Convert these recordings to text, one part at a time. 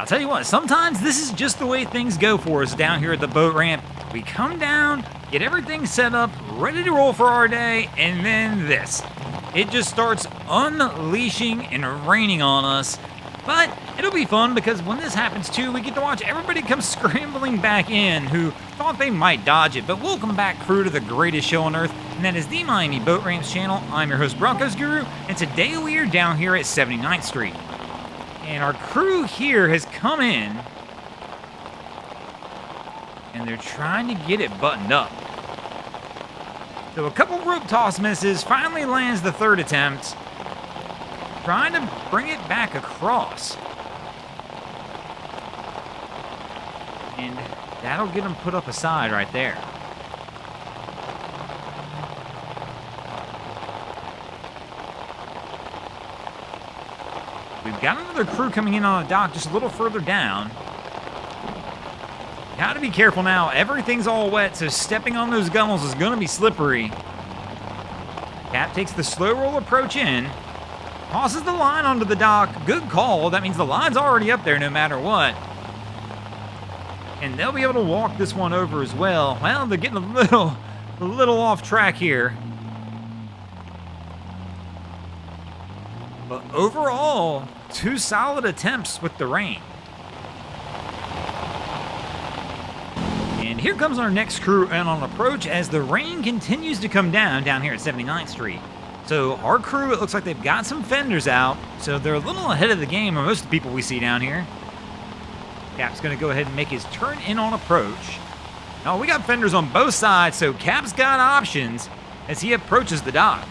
I'll tell you what, sometimes this is just the way things go for us down here at the boat ramp. We come down, get everything set up, ready to roll for our day, and then this. It just starts unleashing and raining on us. But it'll be fun because when this happens too, we get to watch everybody come scrambling back in who thought they might dodge it. But welcome back, crew, to the greatest show on earth, and that is the Miami Boat Ramps channel. I'm your host, Broncos Guru, and today we are down here at 79th Street. And our crew here has come in, and they're trying to get it buttoned up. So a couple rope toss misses, finally lands the third attempt, trying to bring it back across. And that'll get him put up aside right there. We've got another crew coming in on a dock just a little further down. Gotta be careful now. Everything's all wet, so stepping on those gunnels is gonna be slippery. Cap takes the slow roll approach in. Tosses the line onto the dock. Good call. That means the line's already up there no matter what. And they'll be able to walk this one over as well. Well, they're getting a little off track here. But overall, two solid attempts with the rain. And here comes our next crew in on approach as the rain continues to come down here at 79th Street. So our crew, it looks like they've got some fenders out, so they're a little ahead of the game of most of the people we see down here. Cap's going to go ahead and make his turn in on approach. Oh, we got fenders on both sides, so Cap's got options as he approaches the dock.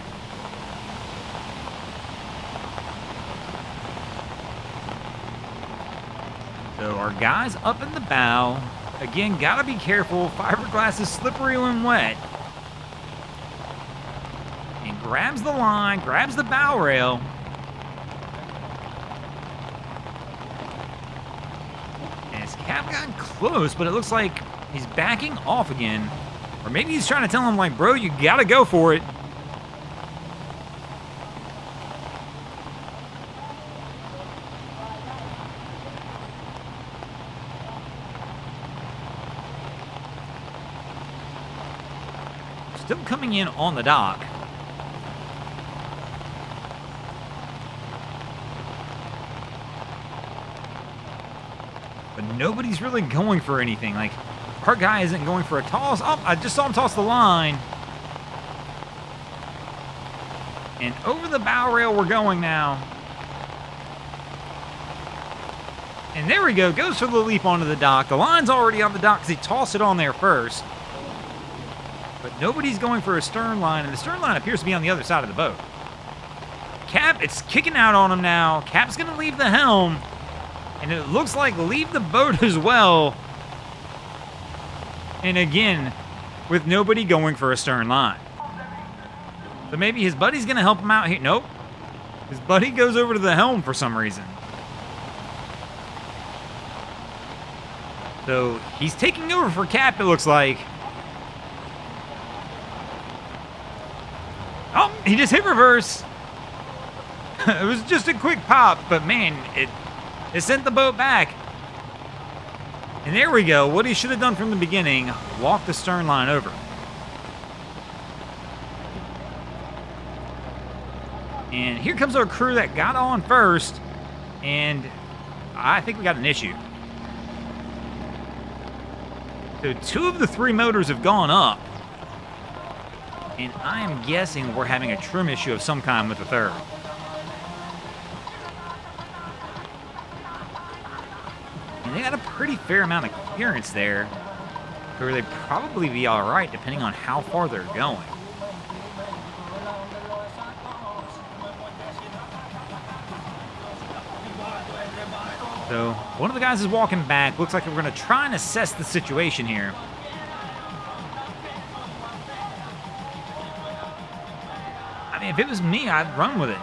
So our guys up in the bow. Again, gotta be careful. Fiberglass is slippery when wet. And grabs the line, grabs the bow rail. And his Cap got close, but it looks like he's backing off again. Or maybe he's trying to tell him, like, bro, you gotta go for it. Still coming in on the dock. But nobody's really going for anything. Like, our guy isn't going for a toss. Oh, I just saw him toss the line. And over the bow rail we're going now. And there we go. Goes for the leap onto the dock. The line's already on the dock because he tossed it on there first. But nobody's going for a stern line, and the stern line appears to be on the other side of the boat. Cap, it's kicking out on him now. Cap's going to leave the helm, and it looks like leave the boat as well. And again, with nobody going for a stern line. So maybe his buddy's going to help him out here. Nope. His buddy goes over to the helm for some reason. So he's taking over for Cap, it looks like. Oh, he just hit reverse. It was just a quick pop, but man, it sent the boat back. And there we go. What he should have done from the beginning, walk the stern line over. And here comes our crew that got on first, and I think we got an issue. So two of the three motors have gone up. And I am guessing we're having a trim issue of some kind with the third. And they got a pretty fair amount of clearance there, where they'd probably be all right depending on how far they're going. So one of the guys is walking back. Looks like we're going to try and assess the situation here. If it was me, I'd run with it.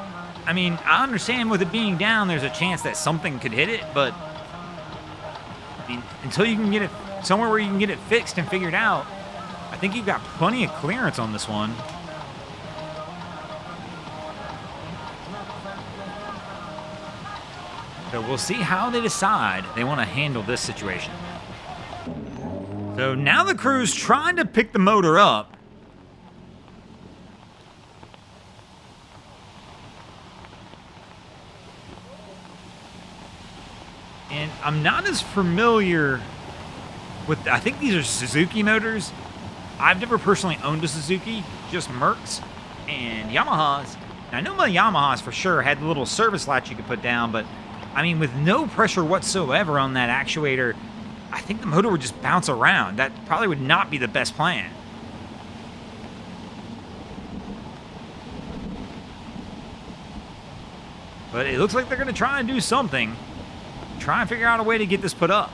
I mean, I understand with it being down, there's a chance that something could hit it, but I mean, until you can get it somewhere where you can get it fixed and figured out, I think you've got plenty of clearance on this one. So So we'll see how they decide they want to handle this situation. So now the crew's trying to pick the motor up. And I'm not as familiar with, I think these are Suzuki motors. I've never personally owned a Suzuki, just Mercs and Yamahas. And I know my Yamahas for sure had the little service latch you could put down, but I mean, with no pressure whatsoever on that actuator, I think the motor would just bounce around. That probably would not be the best plan. But it looks like they're going to try and do something. Try and figure out a way to get this put up.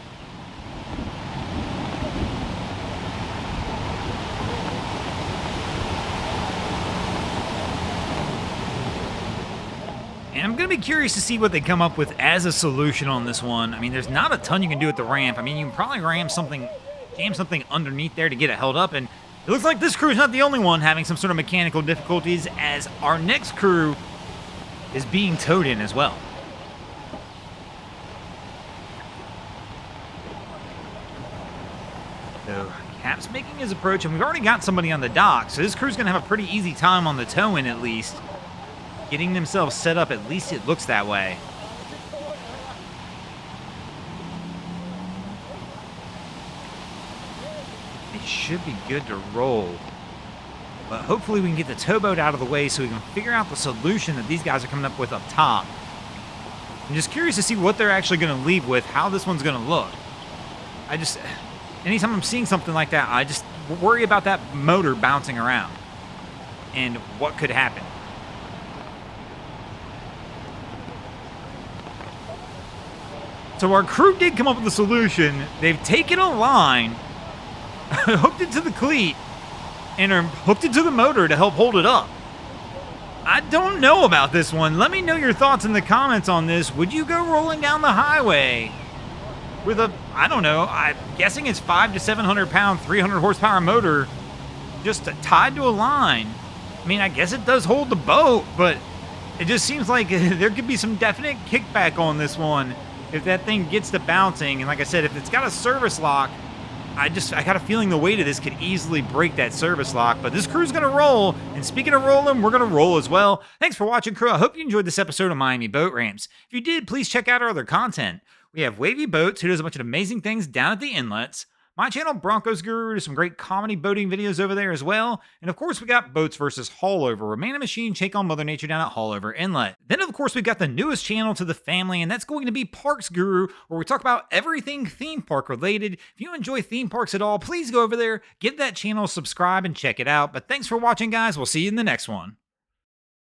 And I'm going to be curious to see what they come up with as a solution on this one. I mean, there's not a ton you can do at the ramp. I mean, you can probably jam something underneath there to get it held up. And it looks like this crew is not the only one having some sort of mechanical difficulties, as our next crew is being towed in as well. So Cap's making his approach, and we've already got somebody on the dock, so this crew's going to have a pretty easy time on the tow-in at least. Getting themselves set up, at least it looks that way. They should be good to roll. But hopefully we can get the towboat out of the way so we can figure out the solution that these guys are coming up with up top. I'm just curious to see what they're actually going to leave with, how this one's going to look. Anytime I'm seeing something like that, I just worry about that motor bouncing around and what could happen. So our crew did come up with a solution. They've taken a line, hooked it to the cleat, and are hooked it to the motor to help hold it up. I don't know about this one. Let me know your thoughts in the comments on this. Would you go rolling down the highway with a, I don't know, I'm guessing it's 500 to 700 pound, 300 horsepower motor just tied to a line? I mean, I guess it does hold the boat, but it just seems like there could be some definite kickback on this one if that thing gets to bouncing. And like I said, if it's got a service lock, I got a feeling the weight of this could easily break that service lock. But this crew's going to roll. And speaking of rolling, we're going to roll as well. Thanks for watching, crew. I hope you enjoyed this episode of Miami Boat Ramps. If you did, please check out our other content. We have Wavy Boats, who does a bunch of amazing things down at the inlets. My channel, Broncos Guru, does some great comedy boating videos over there as well. And of course, we got Boats versus Haulover, where man and machine take on Mother Nature down at Haulover Inlet. Then, of course, we've got the newest channel to the family, and that's going to be Parks Guru, where we talk about everything theme park related. If you enjoy theme parks at all, please go over there, give that channel a subscribe, and check it out. But thanks for watching, guys. We'll see you in the next one.